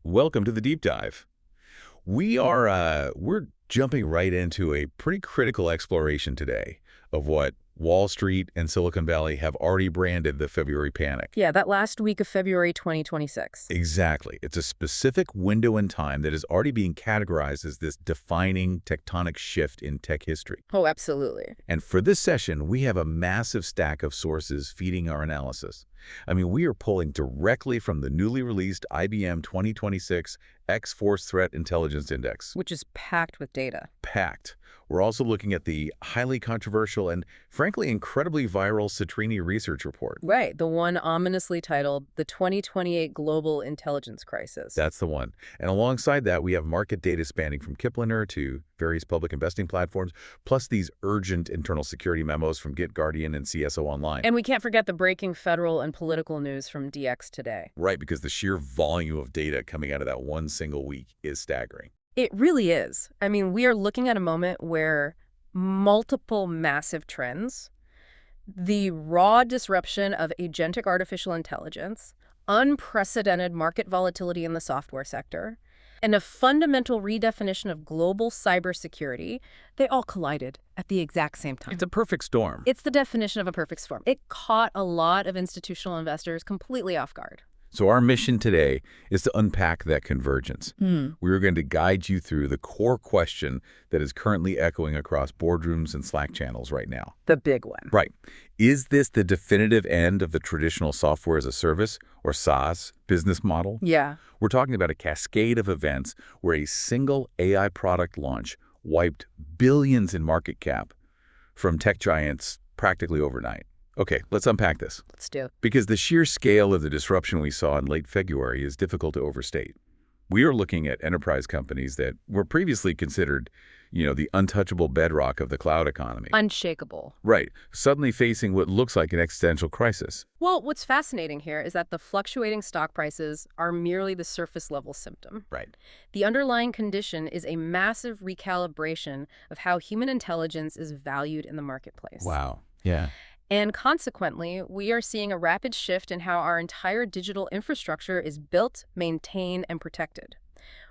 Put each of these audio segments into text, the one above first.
Welcome to the deep dive. We're jumping right into a pretty critical exploration today of what Wall Street and Silicon Valley have already branded the February panic. Yeah, that last week of February 2026. Exactly. It's a specific window in time that is already being categorized as this defining tectonic shift in tech history. Oh, absolutely. And for this session, we have a massive stack of sources feeding our analysis. I mean, we are pulling directly from the newly released IBM 2026 X-Force Threat Intelligence Index. Which is packed with data. Packed. We're also looking at the highly controversial and, frankly, incredibly viral Citrini research report. Right, the one ominously titled The 2028 Global Intelligence Crisis. That's the one. And alongside that, we have market data spanning from Kiplinger to various public investing platforms, plus these urgent internal security memos from GitGuardian and CSO Online. And we can't forget the breaking federal and political news from DX Today. Right, because the sheer volume of data coming out of that one single week is staggering. It really is. I mean, we are looking at a moment where multiple massive trends, the raw disruption of agentic artificial intelligence, unprecedented market volatility in the software sector, and a fundamental redefinition of global cybersecurity, they all collided at the exact same time. It's a perfect storm. It's the definition of a perfect storm. It caught a lot of institutional investors completely off guard. So our mission today is to unpack that convergence. We're going to guide you through the core question that is currently echoing across boardrooms and Slack channels right now. The big one. Right. Is this the definitive end of the traditional software as a service, or SaaS, business model? Yeah. We're talking about a cascade of events where a single AI product launch wiped billions in market cap from tech giants practically overnight. Okay, let's unpack this. Let's do it. Because the sheer scale of the disruption we saw in late February is difficult to overstate. We are looking at enterprise companies that were previously considered, the untouchable bedrock of the cloud economy. Unshakable. Right, suddenly facing what looks like an existential crisis. Well, what's fascinating here is that the fluctuating stock prices are merely the surface-level symptom. Right. The underlying condition is a massive recalibration of how human intelligence is valued in the marketplace. Wow, yeah. And consequently, we are seeing a rapid shift in how our entire digital infrastructure is built, maintained, and protected.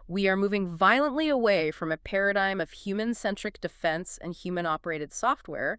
We are moving violently away from a paradigm of human-centric defense and human-operated software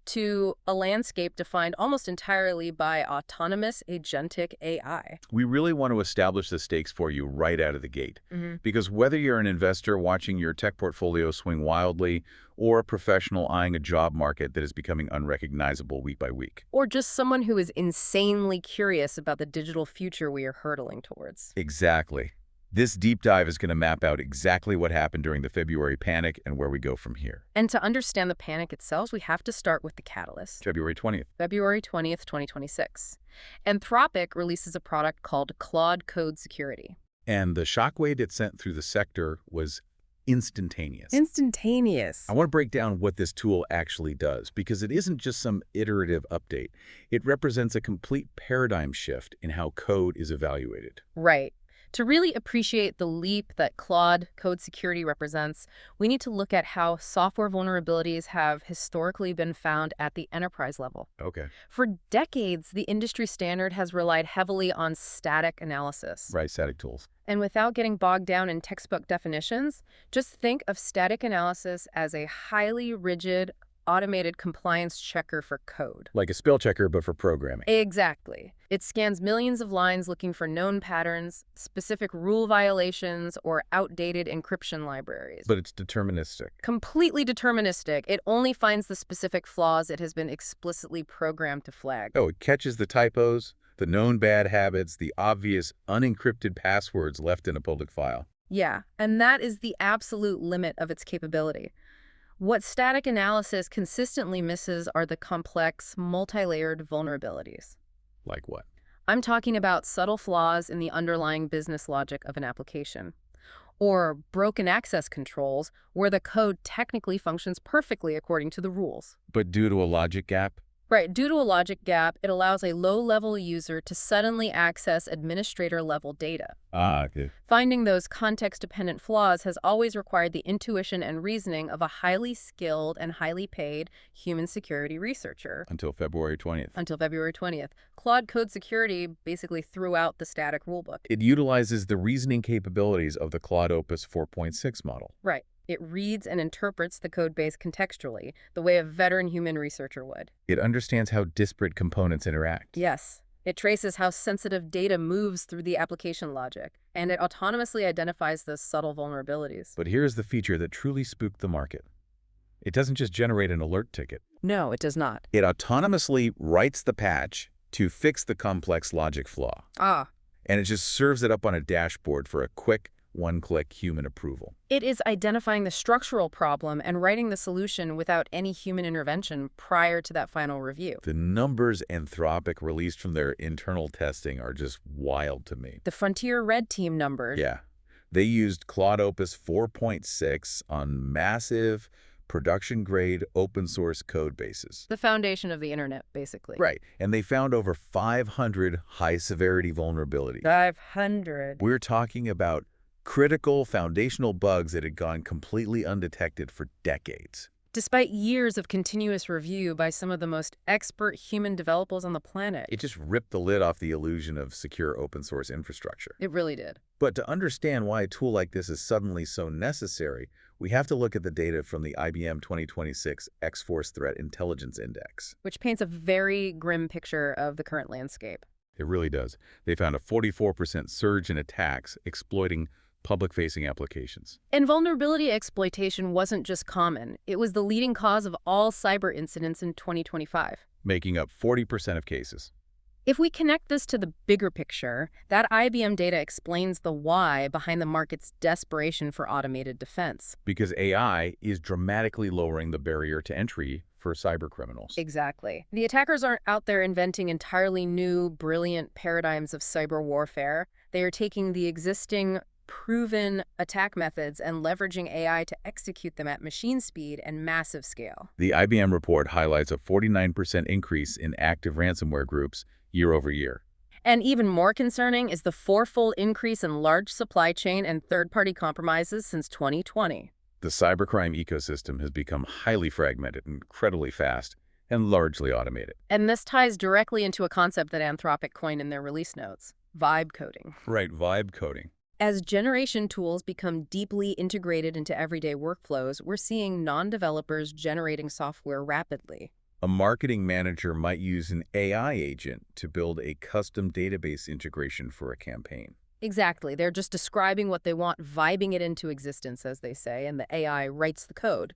to a landscape defined almost entirely by autonomous agentic AI. We really want to establish the stakes for you right out of the gate. Because whether you're an investor watching your tech portfolio swing wildly or a professional eyeing a job market that is becoming unrecognizable week by week. Or just someone who is insanely curious about the digital future we are hurtling towards. Exactly. This deep dive is going to map out exactly what happened during the February panic and where we go from here. And to understand the panic itself, we have to start with the catalyst. February 20th. February 20th, 2026. Anthropic releases a product called Claude Code Security. And the shockwave it sent through the sector was instantaneous. Instantaneous. I want to break down what this tool actually does, because it isn't just some iterative update. It represents a complete paradigm shift in how code is evaluated. Right. To really appreciate the leap that Claude Code Security represents, we need to look at how software vulnerabilities have historically been found at the enterprise level. Okay. For decades, the industry standard has relied heavily on static analysis. Right, static tools. And without getting bogged down in textbook definitions, just think of static analysis as a highly rigid, automated compliance checker for code. Like a spell checker, but for programming. Exactly. It scans millions of lines looking for known patterns, specific rule violations, or outdated encryption libraries. But it's deterministic. Completely deterministic. It only finds the specific flaws it has been explicitly programmed to flag. Oh, it catches the typos, the known bad habits, the obvious unencrypted passwords left in a public file. Yeah, and that is the absolute limit of its capability. What static analysis consistently misses are the complex, multi-layered vulnerabilities. Like what? I'm talking about subtle flaws in the underlying business logic of an application, or broken access controls where the code technically functions perfectly according to the rules. But due to a logic gap, Right, due to a logic gap, it allows a low-level user to suddenly access administrator-level data. Ah, okay. Finding those context-dependent flaws has always required the intuition and reasoning of a highly skilled and highly paid human security researcher. Until February 20th. Until February 20th. Claude Code Security basically threw out the static rulebook. It utilizes the reasoning capabilities of the Claude Opus 4.6 model. Right. It reads and interprets the code base contextually, the way a veteran human researcher would. It understands how disparate components interact. Yes. It traces how sensitive data moves through the application logic, and it autonomously identifies those subtle vulnerabilities. But here's the feature that truly spooked the market. It doesn't just generate an alert ticket. No, it does not. It autonomously writes the patch to fix the complex logic flaw. Ah. And it just serves it up on a dashboard for a quick, one-click human approval. It is identifying the structural problem and writing the solution without any human intervention prior to that final review. The numbers Anthropic released from their internal testing are just wild to me. The Frontier Red Team numbers. Yeah. They used Claude Opus 4.6 on massive, production-grade, open-source code bases. The foundation of the internet, basically. Right. And they found over 500 high-severity vulnerabilities. 500. We're talking about critical foundational bugs that had gone completely undetected for decades. Despite years of continuous review by some of the most expert human developers on the planet. It just ripped the lid off the illusion of secure open source infrastructure. It really did. But to understand why a tool like this is suddenly so necessary, we have to look at the data from the IBM 2026 X-Force Threat Intelligence Index. Which paints a very grim picture of the current landscape. It really does. They found a 44% surge in attacks exploiting public-facing applications. And vulnerability exploitation wasn't just common. It was the leading cause of all cyber incidents in 2025. Making up 40% of cases. If we connect this to the bigger picture, that IBM data explains the why behind the market's desperation for automated defense. Because AI is dramatically lowering the barrier to entry for cybercriminals. Exactly. The attackers aren't out there inventing entirely new, brilliant paradigms of cyber warfare. They are taking the existing proven attack methods and leveraging AI to execute them at machine speed and massive scale. The IBM report highlights a 49% increase in active ransomware groups year over year. And even more concerning is the fourfold increase in large supply chain and third-party compromises since 2020. The cybercrime ecosystem has become highly fragmented, incredibly fast, and largely automated. And this ties directly into a concept that Anthropic coined in their release notes, vibe coding. Right, vibe coding. As generation tools become deeply integrated into everyday workflows, we're seeing non-developers generating software rapidly. A marketing manager might use an AI agent to build a custom database integration for a campaign. Exactly. They're just describing what they want, vibing it into existence, as they say, and the AI writes the code.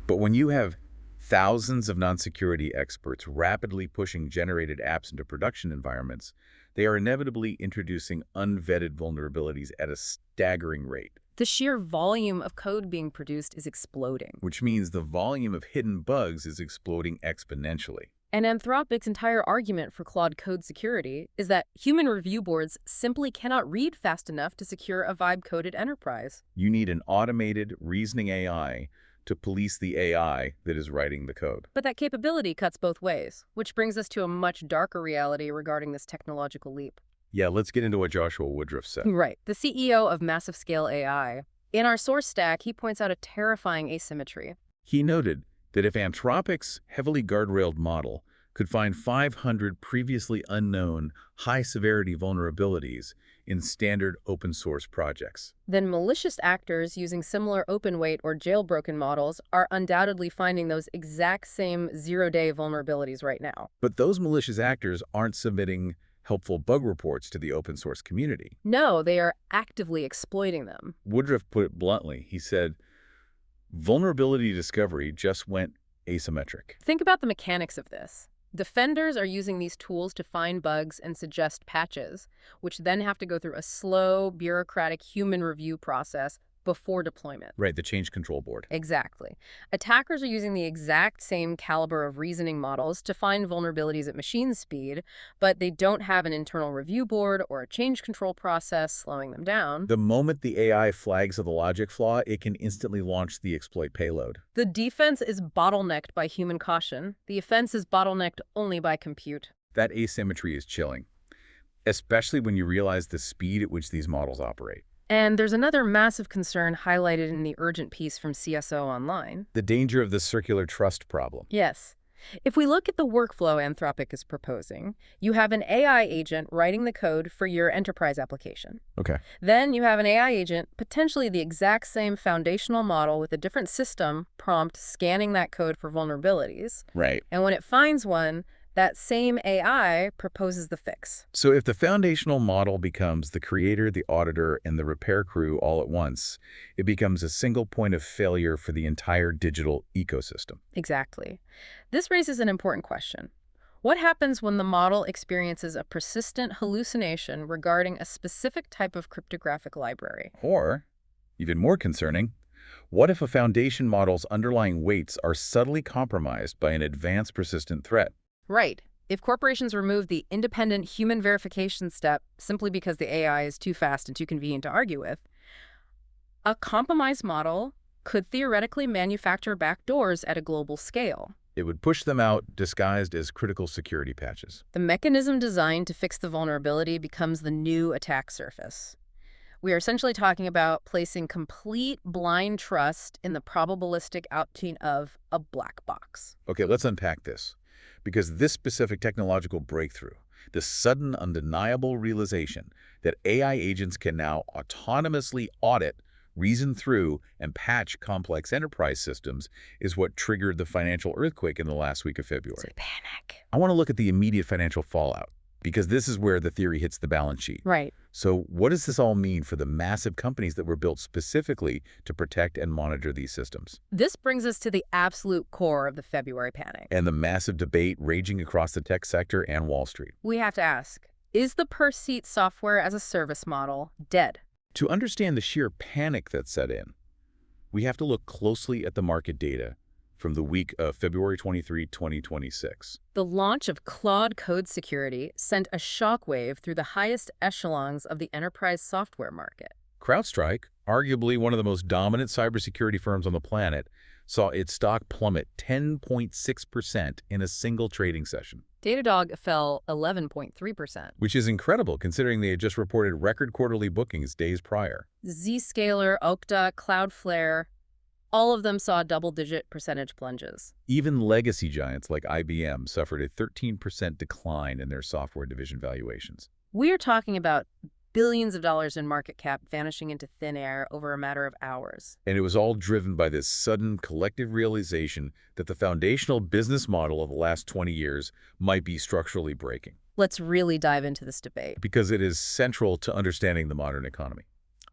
But when you have thousands of non-security experts rapidly pushing generated apps into production environments, they are inevitably introducing unvetted vulnerabilities at a staggering rate. The sheer volume of code being produced is exploding. Which means the volume of hidden bugs is exploding exponentially. And Anthropic's entire argument for Claude Code Security is that human review boards simply cannot read fast enough to secure a vibe-coded enterprise. You need an automated, reasoning AI to police the AI that is writing the code. But that capability cuts both ways, which brings us to a much darker reality regarding this technological leap. Yeah, let's get into what Joshua Woodruff said. Right. The CEO of Massive Scale AI. In our source stack, he points out a terrifying asymmetry. He noted that if Anthropic's heavily guardrailed model could find 500 previously unknown high-severity vulnerabilities in standard open-source projects, then malicious actors using similar open-weight or jailbroken models are undoubtedly finding those exact same zero-day vulnerabilities right now. But those malicious actors aren't submitting helpful bug reports to the open-source community. No, they are actively exploiting them. Woodruff put it bluntly. He said, vulnerability discovery just went asymmetric. Think about the mechanics of this. Defenders are using these tools to find bugs and suggest patches, which then have to go through a slow, bureaucratic human review process before deployment. Right, the change control board. Exactly. Attackers are using the exact same caliber of reasoning models to find vulnerabilities at machine speed, but they don't have an internal review board or a change control process slowing them down. The moment the AI flags the logic flaw, it can instantly launch the exploit payload. The defense is bottlenecked by human caution. The offense is bottlenecked only by compute. That asymmetry is chilling, especially when you realize the speed at which these models operate. And there's another massive concern highlighted in the urgent piece from CSO Online. The danger of the circular trust problem. Yes. If we look at the workflow Anthropic is proposing, you have an AI agent writing the code for your enterprise application. Okay. Then you have an AI agent, potentially the exact same foundational model with a different system prompt scanning that code for vulnerabilities. Right. And when it finds one, that same AI proposes the fix. So if the foundational model becomes the creator, the auditor, and the repair crew all at once, it becomes a single point of failure for the entire digital ecosystem. Exactly. This raises an important question. What happens when the model experiences a persistent hallucination regarding a specific type of cryptographic library? Or, even more concerning, what if a foundation model's underlying weights are subtly compromised by an advanced persistent threat? Right. If corporations remove the independent human verification step simply because the AI is too fast and too convenient to argue with, a compromised model could theoretically manufacture backdoors at a global scale. It would push them out disguised as critical security patches. The mechanism designed to fix the vulnerability becomes the new attack surface. We are essentially talking about placing complete blind trust in the probabilistic output of a black box. Okay, let's unpack this. Because this specific technological breakthrough, the sudden undeniable realization that AI agents can now autonomously audit, reason through, and patch complex enterprise systems is what triggered the financial earthquake in the last week of February. It's a panic. I want to look at the immediate financial fallout, because this is where the theory hits the balance sheet. Right. So what does this all mean for the massive companies that were built specifically to protect and monitor these systems? This brings us to the absolute core of the February panic. And the massive debate raging across the tech sector and Wall Street. We have to ask, is the per-seat software as a service model dead? To understand the sheer panic that set in, we have to look closely at the market data from the week of February 23, 2026. The launch of Claude code security sent a shockwave through the highest echelons of the enterprise software market. CrowdStrike, arguably one of the most dominant cybersecurity firms on the planet, saw its stock plummet 10.6% in a single trading session. Datadog fell 11.3%. Which is incredible considering they had just reported record quarterly bookings days prior. Zscaler, Okta, Cloudflare, all of them saw double-digit percentage plunges. Even legacy giants like IBM suffered a 13% decline in their software division valuations. We are talking about billions of dollars in market cap vanishing into thin air over a matter of hours. And it was all driven by this sudden collective realization that the foundational business model of the last 20 years might be structurally breaking. Let's really dive into this debate. Because it is central to understanding the modern economy.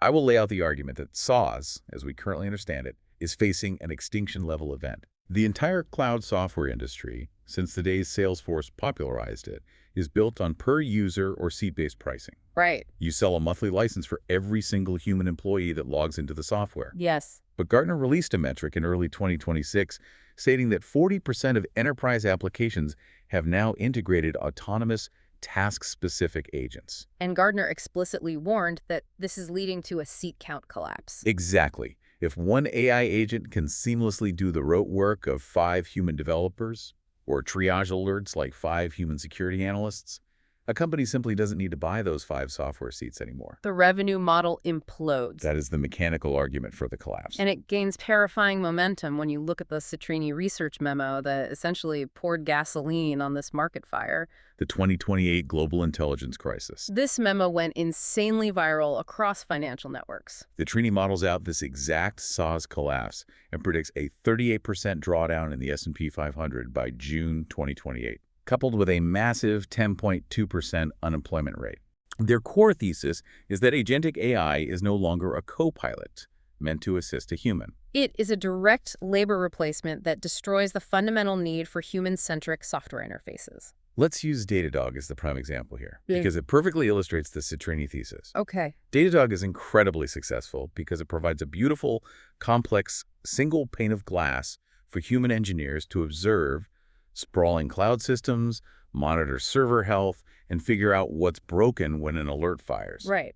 I will lay out the argument that SaaS, as we currently understand it, is facing an extinction-level event. The entire cloud software industry, since the days Salesforce popularized it, is built on per-user or seat-based pricing. Right. You sell a monthly license for every single human employee that logs into the software. Yes. But Gartner released a metric in early 2026 stating that 40% of enterprise applications have now integrated autonomous, task-specific agents. And Gartner explicitly warned that this is leading to a seat count collapse. Exactly. If one AI agent can seamlessly do the rote work of 5 human developers, or triage alerts like 5 human security analysts, a company simply doesn't need to buy those 5 software seats anymore. The revenue model implodes. That is the mechanical argument for the collapse. And it gains terrifying momentum when you look at the Citrini research memo that essentially poured gasoline on this market fire. The 2028 Global Intelligence Crisis. This memo went insanely viral across financial networks. The Trini models out this exact SaaS collapse and predicts a 38% drawdown in the S&P 500 by June 2028, coupled with a massive 10.2% unemployment rate. Their core thesis is that agentic AI is no longer a co-pilot meant to assist a human. It is a direct labor replacement that destroys the fundamental need for human-centric software interfaces. Let's use Datadog as the prime example here, Yeah. because it perfectly illustrates the Citrini thesis. Okay. Datadog is incredibly successful because it provides a beautiful, complex, single pane of glass for human engineers to observe sprawling cloud systems, monitor server health, and figure out what's broken when an alert fires. Right.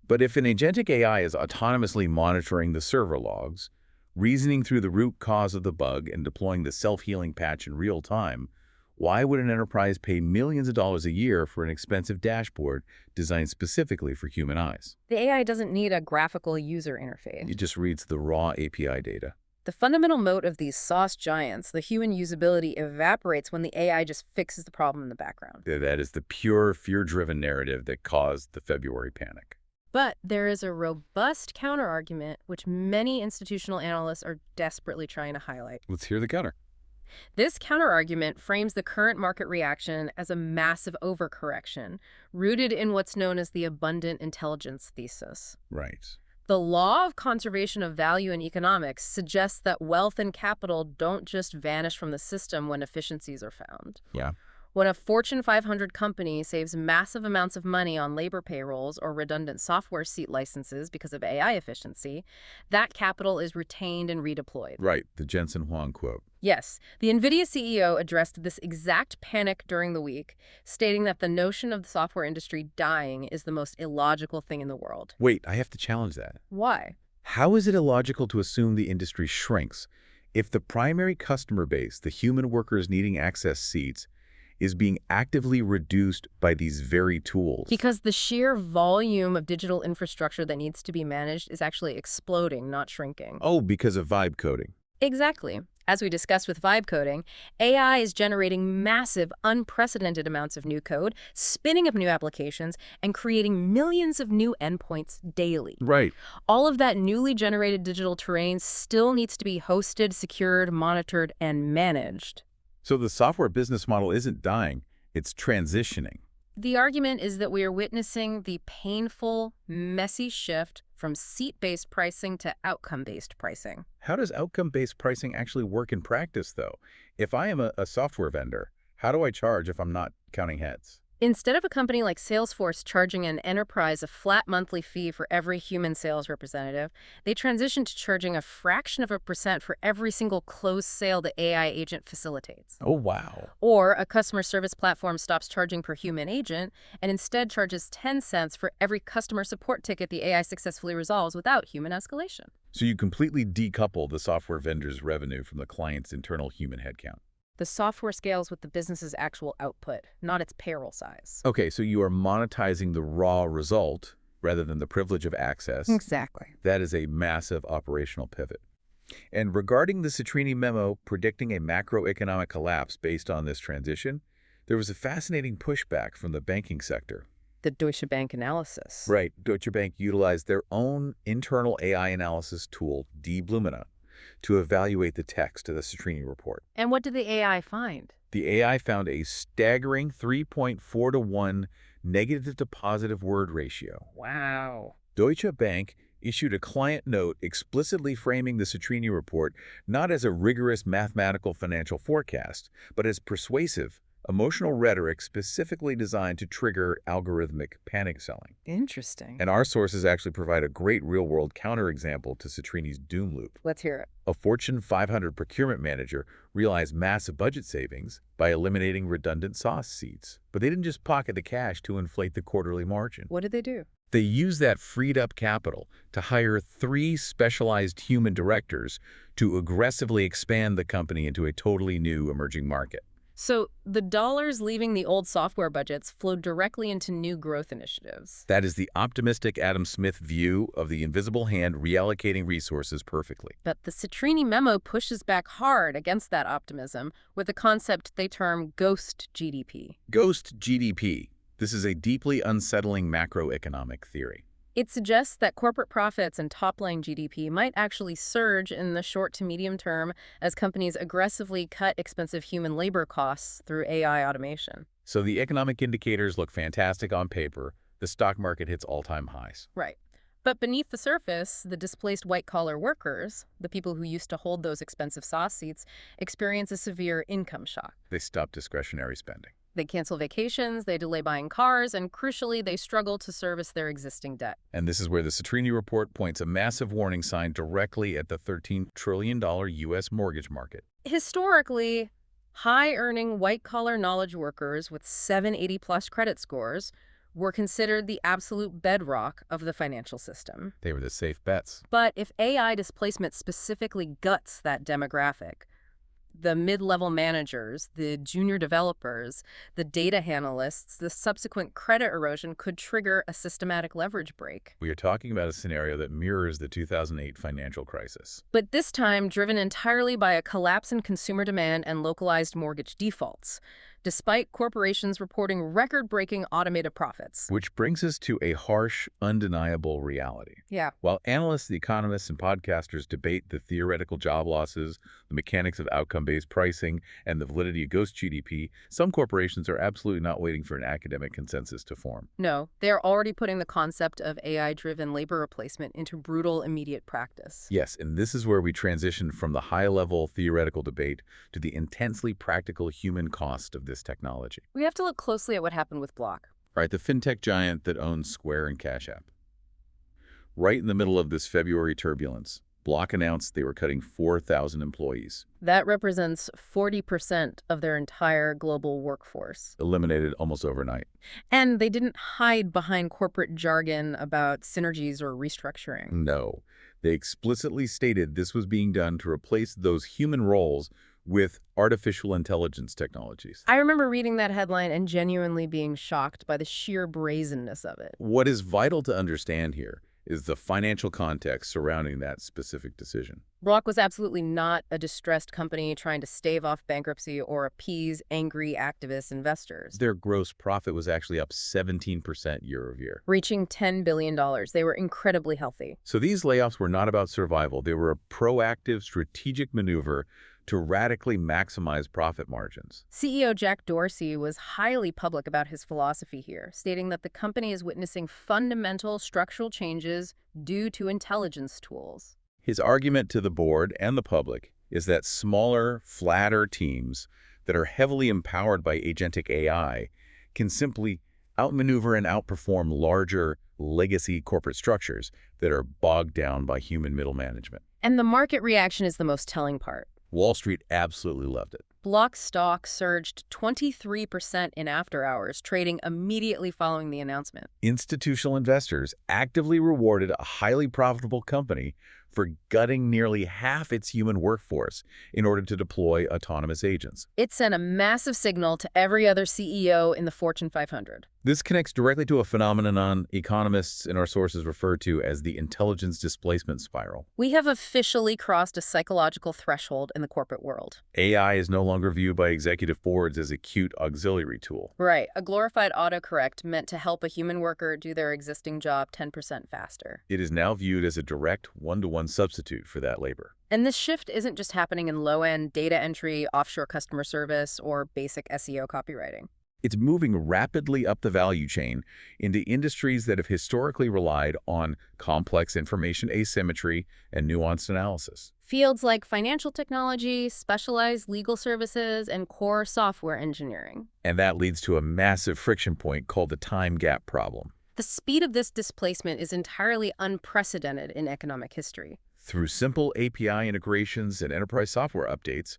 But if an agentic AI is autonomously monitoring the server logs, reasoning through the root cause of the bug, and deploying the self-healing patch in real time, why would an enterprise pay millions of dollars a year for an expensive dashboard designed specifically for human eyes? The AI doesn't need a graphical user interface. It just reads the raw API data. The fundamental moat of these sauce giants, the human usability, evaporates when the AI just fixes the problem in the background. That is the pure fear-driven narrative that caused the February panic. But there is a robust counterargument which many institutional analysts are desperately trying to highlight. Let's hear the counter. This counterargument frames the current market reaction as a massive overcorrection, rooted in what's known as the abundant intelligence thesis. Right. The law of conservation of value in economics suggests that wealth and capital don't just vanish from the system when efficiencies are found. Yeah. When a Fortune 500 company saves massive amounts of money on labor payrolls or redundant software seat licenses because of AI efficiency, that capital is retained and redeployed. Right, the Jensen Huang quote. Yes, the NVIDIA CEO addressed this exact panic during the week, stating that the notion of the software industry dying is the most illogical thing in the world. Wait, I have to challenge that. Why? How is it illogical to assume the industry shrinks if the primary customer base, the human workers needing access seats, is being actively reduced by these very tools? Because the sheer volume of digital infrastructure that needs to be managed is actually exploding, not shrinking. Oh, because of vibe coding. Exactly. As we discussed with vibe coding, AI is generating massive, unprecedented amounts of new code, spinning up new applications, and creating millions of new endpoints daily. Right. All of that newly generated digital terrain still needs to be hosted, secured, monitored, and managed. So the software business model isn't dying, it's transitioning. The argument is that we are witnessing the painful, messy shift from seat-based pricing to outcome-based pricing. How does outcome-based pricing actually work in practice, though? If I am a software vendor, how do I charge if I'm not counting heads? Instead of a company like Salesforce charging an enterprise a flat monthly fee for every human sales representative, they transitioned to charging a fraction of a percent for every single closed sale the AI agent facilitates. Oh, wow. Or a customer service platform stops charging per human agent and instead charges 10 cents for every customer support ticket the AI successfully resolves without human escalation. So you completely decouple the software vendor's revenue from the client's internal human headcount. The software scales with the business's actual output, not its payroll size. Okay, so you are monetizing the raw result rather than the privilege of access. Exactly. That is a massive operational pivot. And regarding the Citrini memo predicting a macroeconomic collapse based on this transition, there was a fascinating pushback from the banking sector. The Deutsche Bank analysis. Right. Deutsche Bank utilized their own internal AI analysis tool, dBlumina, to evaluate the text of the Citrini report. And what did the AI find? The AI found a staggering 3.4 to 1 negative to positive word ratio. Wow. Deutsche Bank issued a client note explicitly framing the Citrini report not as a rigorous mathematical financial forecast, but as persuasive, emotional rhetoric specifically designed to trigger algorithmic panic selling. Interesting. And our sources actually provide a great real-world counterexample to Citrini's doom loop. Let's hear it. A Fortune 500 procurement manager realized massive budget savings by eliminating redundant sauce seats. But they didn't just pocket the cash to inflate the quarterly margin. What did they do? They used that freed-up capital to hire 3 specialized human directors to aggressively expand the company into a totally new emerging market. So the dollars leaving the old software budgets flowed directly into new growth initiatives. That is the optimistic Adam Smith view of the invisible hand reallocating resources perfectly. But the Citrini memo pushes back hard against that optimism with a concept they term ghost GDP. Ghost GDP. This is a deeply unsettling macroeconomic theory. It suggests that corporate profits and top-line GDP might actually surge in the short to medium term as companies aggressively cut expensive human labor costs through AI automation. So the economic indicators look fantastic on paper. The stock market hits all-time highs. Right. But beneath the surface, the displaced white-collar workers, the people who used to hold those expensive sauce seats, experience a severe income shock. They stop discretionary spending. They cancel vacations, they delay buying cars, and crucially, they struggle to service their existing debt. And this is where the Citrini report points a massive warning sign directly at the $13 trillion U.S. mortgage market. Historically, high-earning, white-collar knowledge workers with 780-plus credit scores were considered the absolute bedrock of the financial system. They were the safe bets. But if AI displacement specifically guts that demographic, the mid-level managers, the junior developers, the data analysts, the subsequent credit erosion could trigger a systematic leverage break. We are talking about a scenario that mirrors the 2008 financial crisis. But this time driven entirely by a collapse in consumer demand and localized mortgage defaults, despite corporations reporting record-breaking automated profits. Which brings us to a harsh, undeniable reality. Yeah. While analysts, economists, and podcasters debate the theoretical job losses, the mechanics of outcome-based pricing, and the validity of ghost GDP, some corporations are absolutely not waiting for an academic consensus to form. No, they're already putting the concept of AI-driven labor replacement into brutal, immediate practice. Yes, and this is where we transition from the high-level theoretical debate to the intensely practical human cost of this technology. We have to look closely at what happened with Block. Right, the fintech giant that owns Square and Cash App. Right in the middle of this February turbulence, Block announced they were cutting 4,000 employees. That represents 40% of their entire global workforce. Eliminated almost overnight. And they didn't hide behind corporate jargon about synergies or restructuring. No, they explicitly stated this was being done to replace those human roles with artificial intelligence technologies. I remember reading that headline and genuinely being shocked by the sheer brazenness of it. What is vital to understand here is the financial context surrounding that specific decision. Block was absolutely not a distressed company trying to stave off bankruptcy or appease angry activist investors. Their gross profit was actually up 17% year over year, Reaching $10 billion. They were incredibly healthy. So these layoffs were not about survival. They were a proactive, strategic maneuver to radically maximize profit margins. CEO Jack Dorsey was highly public about his philosophy here, stating that the company is witnessing fundamental structural changes due to intelligence tools. His argument to the board and the public is that smaller, flatter teams that are heavily empowered by agentic AI can simply outmaneuver and outperform larger, legacy corporate structures that are bogged down by human middle management. And the market reaction is the most telling part. Wall Street absolutely loved it. Block stock surged 23% in after hours, trading immediately following the announcement. Institutional investors actively rewarded a highly profitable company for gutting nearly half its human workforce in order to deploy autonomous agents. It sent a massive signal to every other CEO in the Fortune 500. This connects directly to a phenomenon economists and our sources refer to as the intelligence displacement spiral. We have officially crossed a psychological threshold in the corporate world. AI is no longer viewed by executive boards as a cute auxiliary tool. Right, a glorified autocorrect meant to help a human worker do their existing job 10% faster. It is now viewed as a direct one-to-one substitute for that labor. And this shift isn't just happening in low-end data entry, offshore customer service, or basic SEO copywriting. It's moving rapidly up the value chain into industries that have historically relied on complex information asymmetry and nuanced analysis. Fields like financial technology, specialized legal services, and core software engineering. And that leads to a massive friction point called the time gap problem. The speed of this displacement is entirely unprecedented in economic history. Through simple API integrations and enterprise software updates,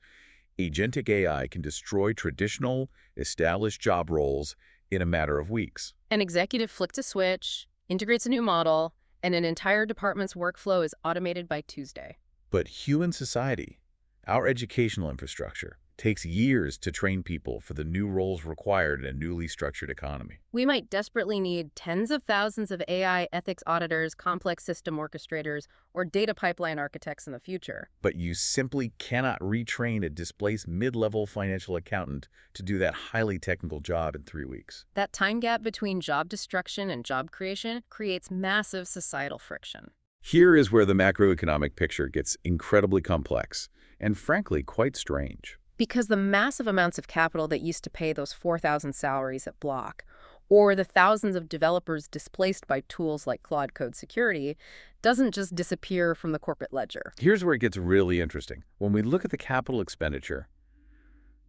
agentic AI can destroy traditional, established job roles in a matter of weeks. An executive flicks a switch, integrates a new model, and an entire department's workflow is automated by Tuesday. But human society, our educational infrastructure, takes years to train people for the new roles required in a newly structured economy. We might desperately need tens of thousands of AI ethics auditors, complex system orchestrators, or data pipeline architects in the future. But you simply cannot retrain a displaced mid-level financial accountant to do that highly technical job in 3 weeks. That time gap between job destruction and job creation creates massive societal friction. Here is where the macroeconomic picture gets incredibly complex and, frankly, quite strange. Because the massive amounts of capital that used to pay those 4,000 salaries at Block, or the thousands of developers displaced by tools like Claude code security, doesn't just disappear from the corporate ledger. Here's where it gets really interesting. When we look at the capital expenditure,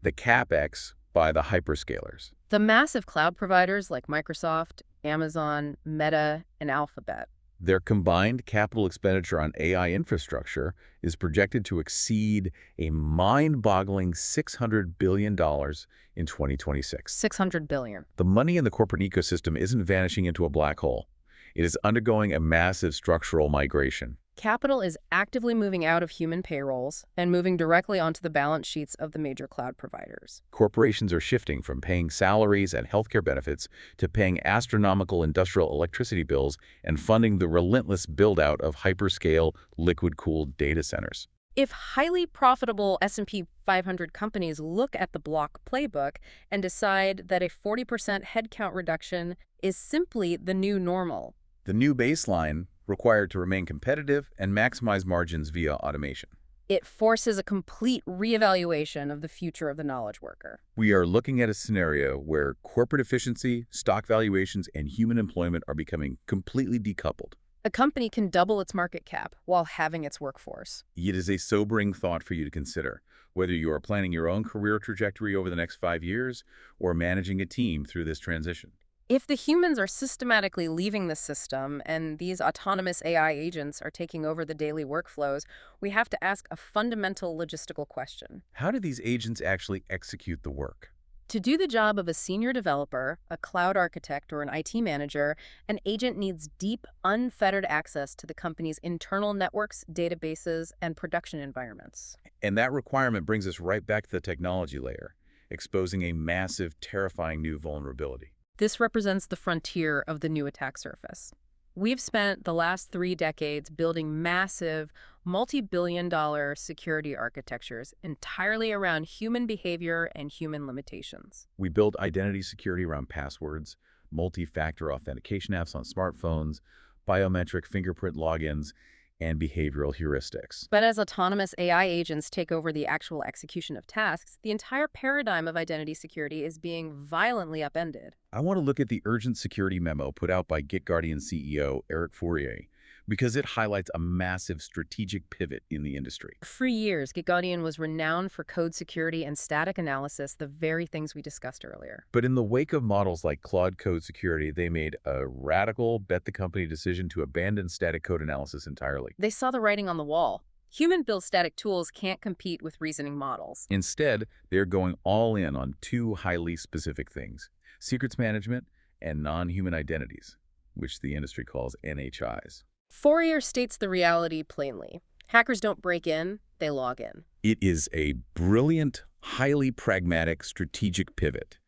the CapEx, by the hyperscalers. The massive cloud providers like Microsoft, Amazon, Meta, and Alphabet. Their combined capital expenditure on AI infrastructure is projected to exceed a mind-boggling $600 billion in 2026. 600 billion. The money in the corporate ecosystem isn't vanishing into a black hole. It is undergoing a massive structural migration. Capital is actively moving out of human payrolls and moving directly onto the balance sheets of the major cloud providers. Corporations are shifting from paying salaries and healthcare benefits to paying astronomical industrial electricity bills and funding the relentless build-out of hyperscale, liquid-cooled data centers. If highly profitable S&P 500 companies look at the Block playbook and decide that a 40% headcount reduction is simply the new normal, The new baseline required to remain competitive and maximize margins via automation. it forces a complete reevaluation of the future of the knowledge worker. We are looking at a scenario where corporate efficiency, stock valuations, and human employment are becoming completely decoupled. A company can double its market cap while having its workforce. It is a sobering thought for you to consider, whether you are planning your own career trajectory over the next 5 years or managing a team through this transition. If the humans are systematically leaving the system and these autonomous AI agents are taking over the daily workflows, we have to ask a fundamental logistical question. How do these agents actually execute the work? To do the job of a senior developer, a cloud architect, or an IT manager, an agent needs deep, unfettered access to the company's internal networks, databases, and production environments. And that requirement brings us right back to the technology layer, exposing a massive, terrifying new vulnerability. This represents the frontier of the new attack surface. We've spent the last 3 decades building massive, multi-billion-dollar security architectures entirely around human behavior and human limitations. We build identity security around passwords, multi-factor authentication apps on smartphones, biometric fingerprint logins, and behavioral heuristics. But as autonomous AI agents take over the actual execution of tasks, the entire paradigm of identity security is being violently upended. I want to look at the urgent security memo put out by GitGuardian CEO Eric Fourier, because it highlights a massive strategic pivot in the industry. For years, GitGuardian was renowned for code security and static analysis, the very things we discussed earlier. But in the wake of models like Claude code security, they made a radical bet-the-company decision to abandon static code analysis entirely. They saw the writing on the wall. Human-built static tools can't compete with reasoning models. Instead, they're going all in on 2 highly specific things: secrets management and non-human identities, which the industry calls NHIs. Fourier states the reality plainly. Hackers don't break in, they log in. It is a brilliant, highly pragmatic, strategic pivot,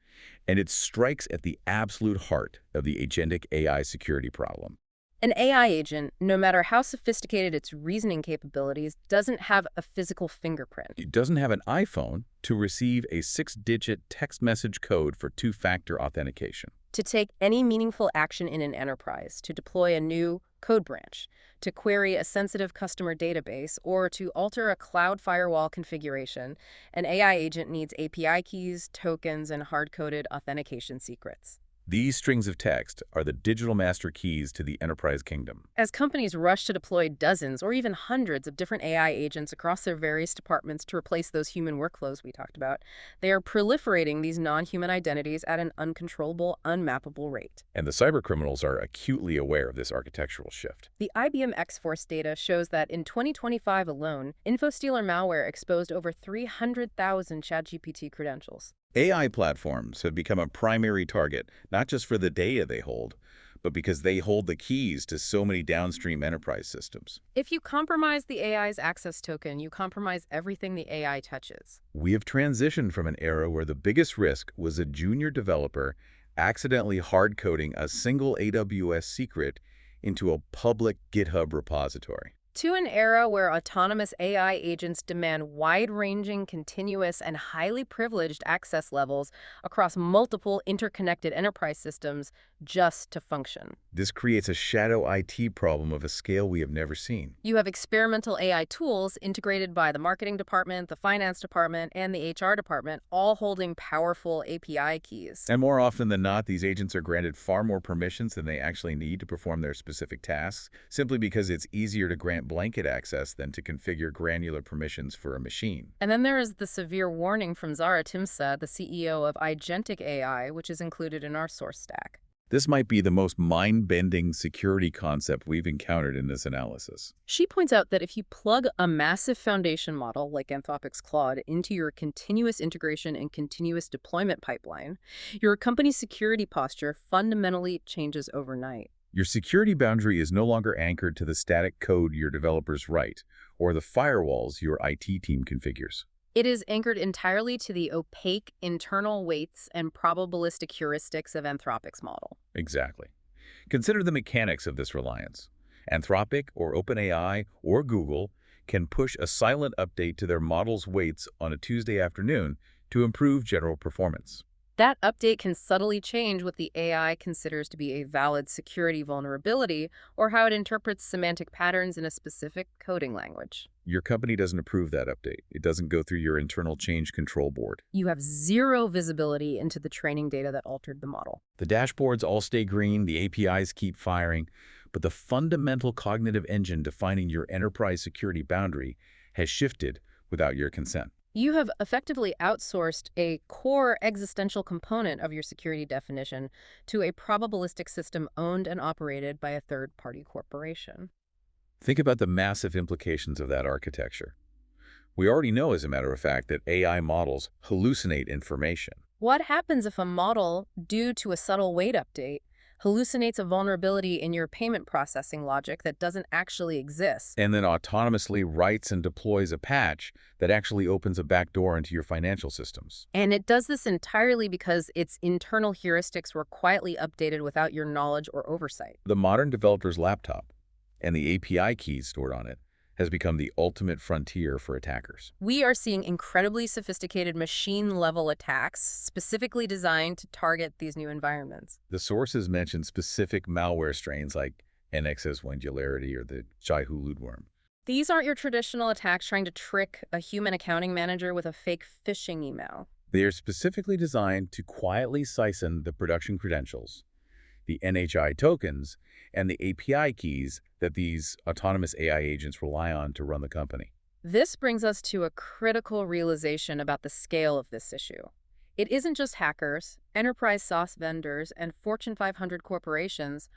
and it strikes at the absolute heart of the agentic AI security problem. An AI agent, no matter how sophisticated its reasoning capabilities, doesn't have a physical fingerprint. It doesn't have an iPhone to receive a 6-digit text message code for 2-factor authentication. To take any meaningful action in an enterprise, to deploy a new code branch, to query a sensitive customer database, or to alter a cloud firewall configuration, an AI agent needs API keys, tokens, and hard-coded authentication secrets. These strings of text are the digital master keys to the enterprise kingdom. As companies rush to deploy dozens or even hundreds of different AI agents across their various departments to replace those human workflows we talked about, they are proliferating these non-human identities at an uncontrollable, unmappable rate. And the cybercriminals are acutely aware of this architectural shift. The IBM X-Force data shows that in 2025 alone, InfoStealer malware exposed over 300,000 ChatGPT credentials. AI platforms have become a primary target, not just for the data they hold, but because they hold the keys to so many downstream enterprise systems. If you compromise the AI's access token, you compromise everything the AI touches. We have transitioned from an era where the biggest risk was a junior developer accidentally hard-coding a single AWS secret into a public GitHub repository, To an era where autonomous AI agents demand wide-ranging, continuous, and highly privileged access levels across multiple interconnected enterprise systems just to function. This creates a shadow IT problem of a scale we have never seen. You have experimental AI tools integrated by the marketing department, the finance department, and the HR department, all holding powerful API keys. And more often than not, these agents are granted far more permissions than they actually need to perform their specific tasks, simply because it's easier to grant grant blanket access than to configure granular permissions for a machine. And then there is the severe warning from Zara Timsa, the CEO of Agentic AI, which is included in our source stack. This might be the most mind-bending security concept we've encountered in this analysis. She points out that if you plug a massive foundation model like Anthropic's Claude into your continuous integration and continuous deployment pipeline, your company's security posture fundamentally changes overnight. Your security boundary is no longer anchored to the static code your developers write or the firewalls your IT team configures. It is anchored entirely to the opaque internal weights and probabilistic heuristics of Anthropic's model. Exactly. Consider the mechanics of this reliance. Anthropic or OpenAI or Google can push a silent update to their model's weights on a Tuesday afternoon to improve general performance. That update can subtly change what the AI considers to be a valid security vulnerability or how it interprets semantic patterns in a specific coding language. Your company doesn't approve that update. It doesn't go through your internal change control board. You have zero visibility into the training data that altered the model. The dashboards all stay green, the APIs keep firing, but the fundamental cognitive engine defining your enterprise security boundary has shifted without your consent. You have effectively outsourced a core existential component of your security definition to a probabilistic system owned and operated by a third-party corporation. Think about the massive implications of that architecture. We already know, as a matter of fact, that AI models hallucinate information. What happens if a model, due to a subtle weight update, hallucinates a vulnerability in your payment processing logic that doesn't actually exist? And then autonomously writes and deploys a patch that actually opens a backdoor into your financial systems. And it does this entirely because its internal heuristics were quietly updated without your knowledge or oversight. The modern developer's laptop and the API keys stored on it has become the ultimate frontier for attackers. We are seeing incredibly sophisticated machine-level attacks specifically designed to target these new environments. The sources mention specific malware strains like NXS Singularity or the Chai-Hulud worm. These aren't your traditional attacks trying to trick a human accounting manager with a fake phishing email. They are specifically designed to quietly siphon the production credentials, the NHI tokens, and the API keys that these autonomous AI agents rely on to run the company. This brings us to a critical realization about the scale of this issue. It isn't just hackers, enterprise SaaS vendors, and Fortune 500 corporations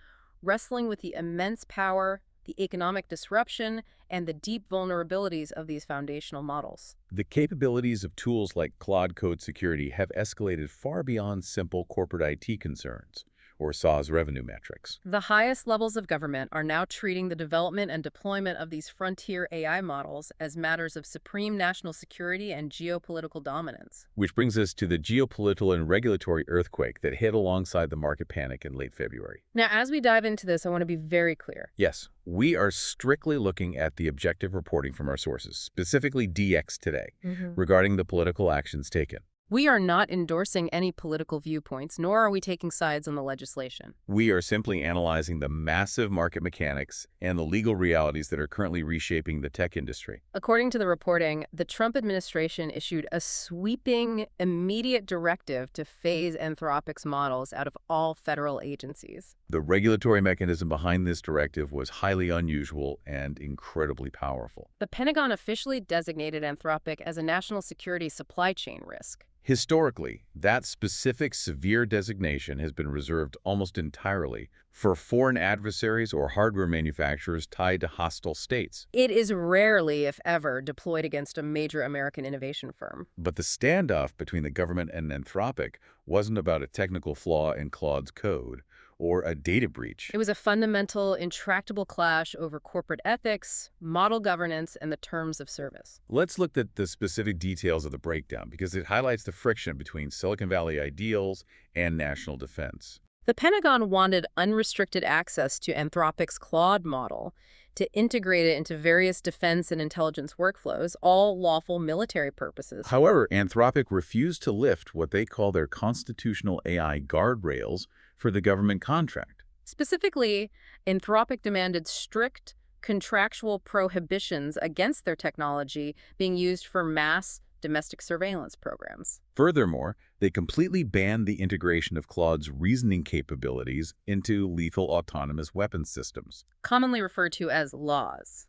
wrestling with the immense power, the economic disruption, and the deep vulnerabilities of these foundational models. The capabilities of tools like Claude Code Security have escalated far beyond simple corporate IT concerns or SaaS revenue metrics. The highest levels of government are now treating the development and deployment of these frontier AI models as matters of supreme national security and geopolitical dominance. Which brings us to the geopolitical and regulatory earthquake that hit alongside the market panic in late February. Now, as we dive into this, I want to be very clear. Yes, we are strictly looking at the objective reporting from our sources, specifically DX Today, regarding the political actions taken. We are not endorsing any political viewpoints, nor are we taking sides on the legislation. We are simply analyzing the massive market mechanics and the legal realities that are currently reshaping the tech industry. According to the reporting, the Trump administration issued a sweeping, immediate directive to phase Anthropic's models out of all federal agencies. The regulatory mechanism behind this directive was highly unusual and incredibly powerful. The Pentagon officially designated Anthropic as a national security supply chain risk. Historically, that specific severe designation has been reserved almost entirely for foreign adversaries or hardware manufacturers tied to hostile states. It is rarely, if ever, deployed against a major American innovation firm. But the standoff between the government and Anthropic wasn't about a technical flaw in Claude's code or a data breach. It was a fundamental, intractable clash over corporate ethics, model governance, and the terms of service. Let's look at the specific details of the breakdown because it highlights the friction between Silicon Valley ideals and national defense. The Pentagon wanted unrestricted access to Anthropic's Claude model to integrate it into various defense and intelligence workflows, all lawful military purposes. However, Anthropic refused to lift what they call their constitutional AI guardrails for the government contract. Specifically, Anthropic demanded strict contractual prohibitions against their technology being used for mass domestic surveillance programs. Furthermore, they completely banned the integration of Claude's reasoning capabilities into lethal autonomous weapons systems. Commonly referred to as laws.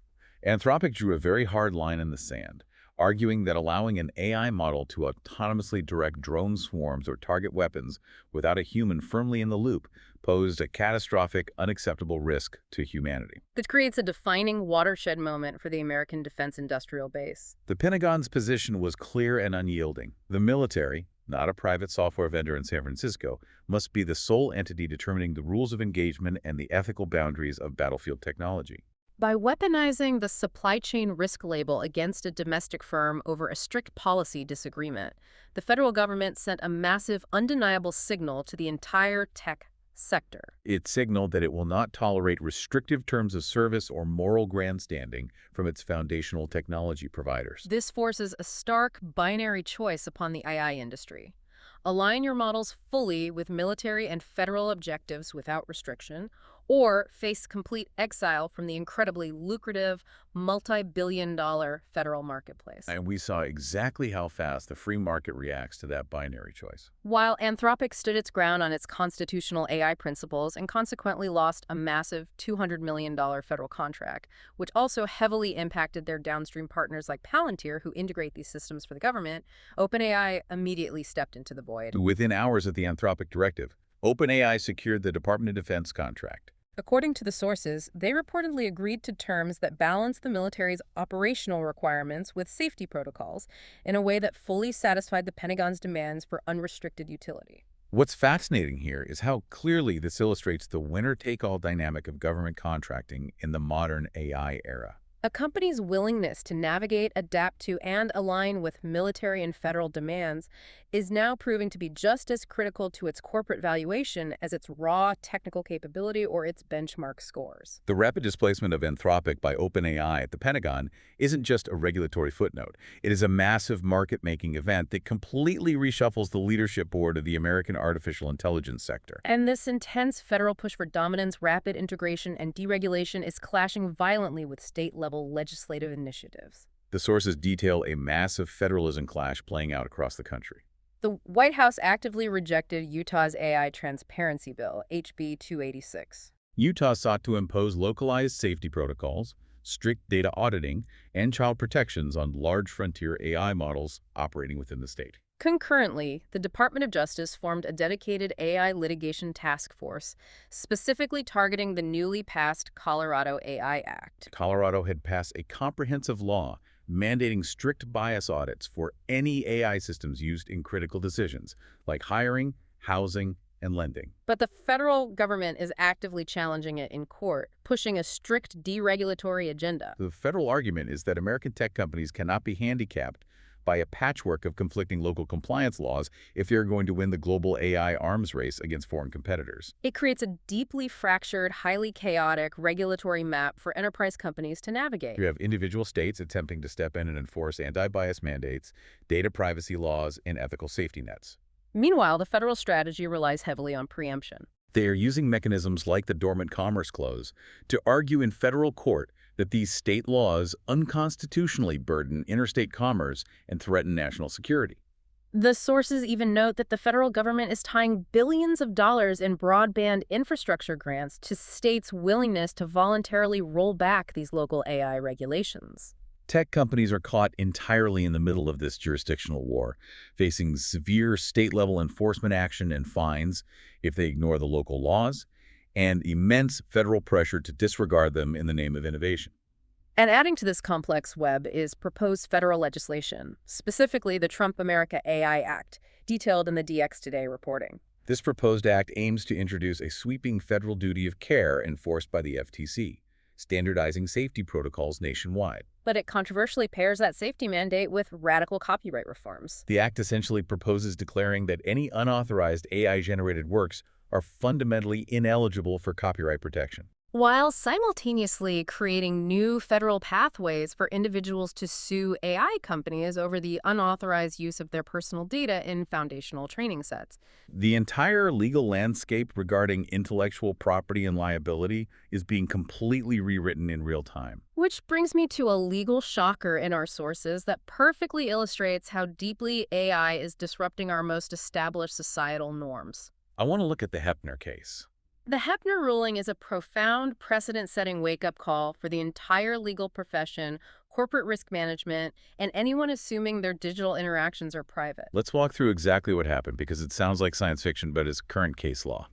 Anthropic drew a very hard line in the sand, arguing that allowing an AI model to autonomously direct drone swarms or target weapons without a human firmly in the loop posed a catastrophic, unacceptable risk to humanity. That creates a defining watershed moment for the American defense industrial base. The Pentagon's position was clear and unyielding. The military, not a private software vendor in San Francisco, must be the sole entity determining the rules of engagement and the ethical boundaries of battlefield technology. By weaponizing the supply chain risk label against a domestic firm over a strict policy disagreement, the federal government sent a massive, undeniable signal to the entire tech sector. It signaled that it will not tolerate restrictive terms of service or moral grandstanding from its foundational technology providers. This forces a stark binary choice upon the AI industry. Align your models fully with military and federal objectives without restriction, or face complete exile from the incredibly lucrative, multi-billion-dollar federal marketplace. And we saw exactly how fast the free market reacts to that binary choice. While Anthropic stood its ground on its constitutional AI principles and consequently lost a massive $200 million federal contract, which also heavily impacted their downstream partners like Palantir, who integrate these systems for the government, OpenAI immediately stepped into the void. Within hours of the Anthropic directive, OpenAI secured the Department of Defense contract. According to the sources, they reportedly agreed to terms that balance the military's operational requirements with safety protocols in a way that fully satisfied the Pentagon's demands for unrestricted utility. What's fascinating here is how clearly this illustrates the winner-take-all dynamic of government contracting in the modern AI era. A company's willingness to navigate, adapt to, and align with military and federal demands is now proving to be just as critical to its corporate valuation as its raw technical capability or its benchmark scores. The rapid displacement of Anthropic by OpenAI at the Pentagon isn't just a regulatory footnote. It is a massive market-making event that completely reshuffles the leadership board of the American artificial intelligence sector. And this intense federal push for dominance, rapid integration, and deregulation is clashing violently with state-level legislative initiatives. The sources detail a massive federalism clash playing out across the country. The White House actively rejected Utah's AI Transparency Bill, HB 286. Utah sought to impose localized safety protocols, strict data auditing, and child protections on large frontier AI models operating within the state. Concurrently, the Department of Justice formed a dedicated AI litigation task force, specifically targeting the newly passed Colorado AI Act. Colorado had passed a comprehensive law mandating strict bias audits for any AI systems used in critical decisions, like hiring, housing, and lending. But the federal government is actively challenging it in court, pushing a strict deregulatory agenda. The federal argument is that American tech companies cannot be handicapped by a patchwork of conflicting local compliance laws if they're going to win the global AI arms race against foreign competitors. It creates a deeply fractured, highly chaotic regulatory map for enterprise companies to navigate. You have individual states attempting to step in and enforce anti-bias mandates, data privacy laws, and ethical safety nets. Meanwhile, the federal strategy relies heavily on preemption. They are using mechanisms like the Dormant Commerce Clause to argue in federal court that these state laws unconstitutionally burden interstate commerce and threaten national security. The sources even note that the federal government is tying billions of dollars in broadband infrastructure grants to states' willingness to voluntarily roll back these local AI regulations. Tech companies are caught entirely in the middle of this jurisdictional war, facing severe state-level enforcement action and fines if they ignore the local laws, and immense federal pressure to disregard them in the name of innovation. And adding to this complex web is proposed federal legislation, specifically the Trump America AI Act, detailed in the DX Today reporting. This proposed act aims to introduce a sweeping federal duty of care enforced by the FTC, standardizing safety protocols nationwide. But it controversially pairs that safety mandate with radical copyright reforms. The act essentially proposes declaring that any unauthorized AI-generated works are fundamentally ineligible for copyright protection, while simultaneously creating new federal pathways for individuals to sue AI companies over the unauthorized use of their personal data in foundational training sets. The entire legal landscape regarding intellectual property and liability is being completely rewritten in real time. Which brings me to a legal shocker in our sources that perfectly illustrates how deeply AI is disrupting our most established societal norms. I want to look at the Hepner case. The Heppner ruling is a profound precedent-setting wake-up call for the entire legal profession, corporate risk management, and anyone assuming their digital interactions are private. Let's walk through exactly what happened because it sounds like science fiction but is current case law.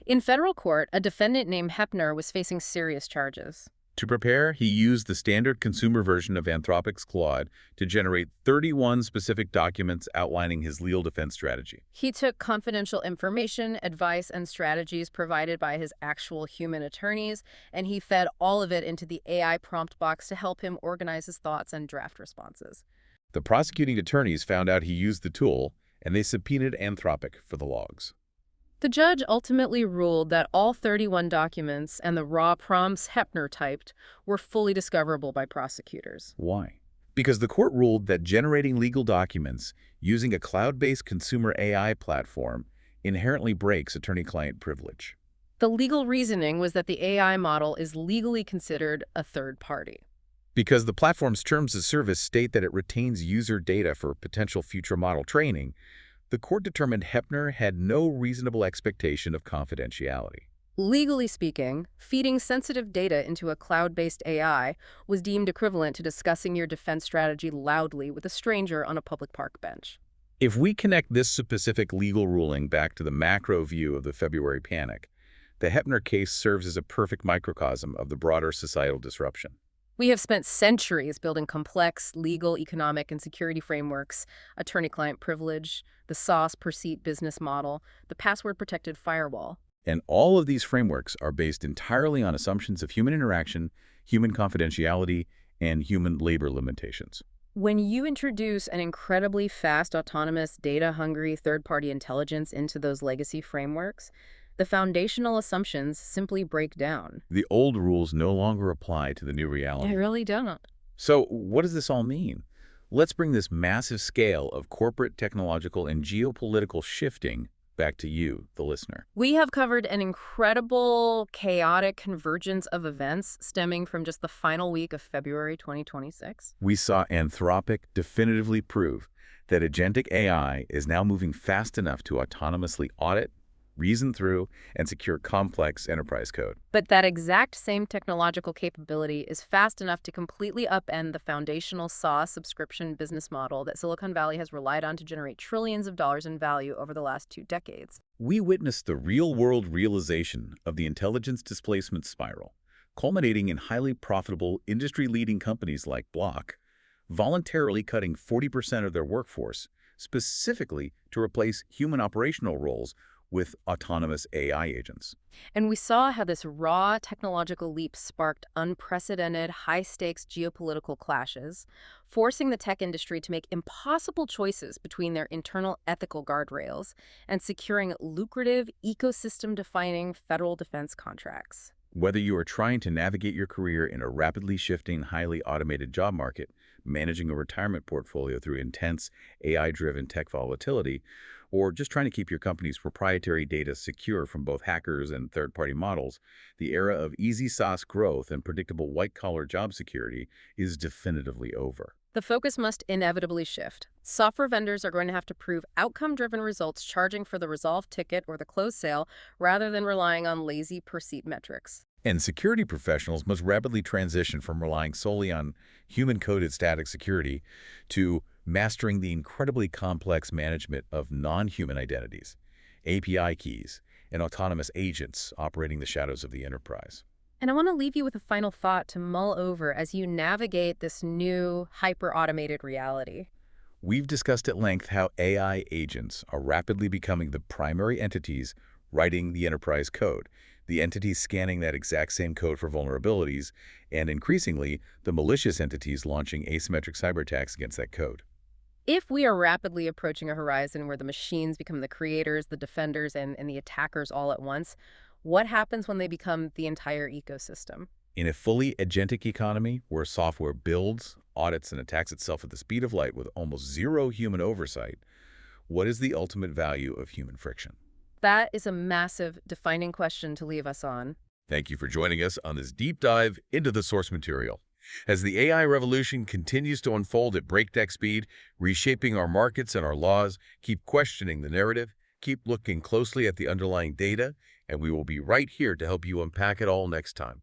In federal court, a defendant named Heppner was facing serious charges. To prepare, he used the standard consumer version of Anthropic's Claude to generate 31 specific documents outlining his legal defense strategy. He took confidential information, advice, and strategies provided by his actual human attorneys, and he fed all of it into the AI prompt box to help him organize his thoughts and draft responses. The prosecuting attorneys found out he used the tool, and they subpoenaed Anthropic for the logs. The judge ultimately ruled that all 31 documents and the raw prompts Heppner typed were fully discoverable by prosecutors. Why? Because the court ruled that generating legal documents using a cloud-based consumer AI platform inherently breaks attorney-client privilege. The legal reasoning was that the AI model is legally considered a third party. Because the platform's terms of service state that it retains user data for potential future model training, the court determined Heppner had no reasonable expectation of confidentiality. Legally speaking, feeding sensitive data into a cloud-based AI was deemed equivalent to discussing your defense strategy loudly with a stranger on a public park bench. If we connect this specific legal ruling back to the macro view of the February panic, the Heppner case serves as a perfect microcosm of the broader societal disruption. We have spent centuries building complex legal, economic, and security frameworks, attorney-client privilege, the SaaS per seat business model, the password-protected firewall. And all of these frameworks are based entirely on assumptions of human interaction, human confidentiality, and human labor limitations. When you introduce an incredibly fast, autonomous, data-hungry third-party intelligence into those legacy frameworks, the foundational assumptions simply break down. The old rules no longer apply to the new reality. They really don't. So what does this all mean? Let's bring this massive scale of corporate, technological, and geopolitical shifting back to you, the listener. We have covered an incredible, chaotic convergence of events stemming from just the final week of February 2026. We saw Anthropic definitively prove that agentic AI is now moving fast enough to autonomously audit, reason through, and secure complex enterprise code. But that exact same technological capability is fast enough to completely upend the foundational SaaS subscription business model that Silicon Valley has relied on to generate trillions of dollars in value over the last 2 decades. We witnessed the real-world realization of the intelligence displacement spiral, culminating in highly profitable, industry-leading companies like Block, voluntarily cutting 40% of their workforce, specifically to replace human operational roles with autonomous AI agents. And we saw how this raw technological leap sparked unprecedented, high-stakes geopolitical clashes, forcing the tech industry to make impossible choices between their internal ethical guardrails and securing lucrative, ecosystem-defining federal defense contracts. Whether you are trying to navigate your career in a rapidly shifting, highly automated job market, managing a retirement portfolio through intense AI-driven tech volatility, or just trying to keep your company's proprietary data secure from both hackers and third-party models, the era of easy SaaS growth and predictable white-collar job security is definitively over. The focus must inevitably shift. Software vendors are going to have to prove outcome-driven results, charging for the resolved ticket or the closed sale, rather than relying on lazy per-seat metrics. And security professionals must rapidly transition from relying solely on human-coded static security to mastering the incredibly complex management of non-human identities, API keys, and autonomous agents operating the shadows of the enterprise. And I want to leave you with a final thought to mull over as you navigate this new, hyper-automated reality. We've discussed at length how AI agents are rapidly becoming the primary entities writing the enterprise code, the entities scanning that exact same code for vulnerabilities, and increasingly, the malicious entities launching asymmetric cyber attacks against that code. If we are rapidly approaching a horizon where the machines become the creators, the defenders, and the attackers all at once, what happens when they become the entire ecosystem? In a fully agentic economy where software builds, audits, and attacks itself at the speed of light with almost zero human oversight, what is the ultimate value of human friction? That is a massive, defining question to leave us on. Thank you for joining us on this deep dive into the source material. As the AI revolution continues to unfold at breakneck speed, reshaping our markets and our laws, keep questioning the narrative, keep looking closely at the underlying data, and we will be right here to help you unpack it all next time.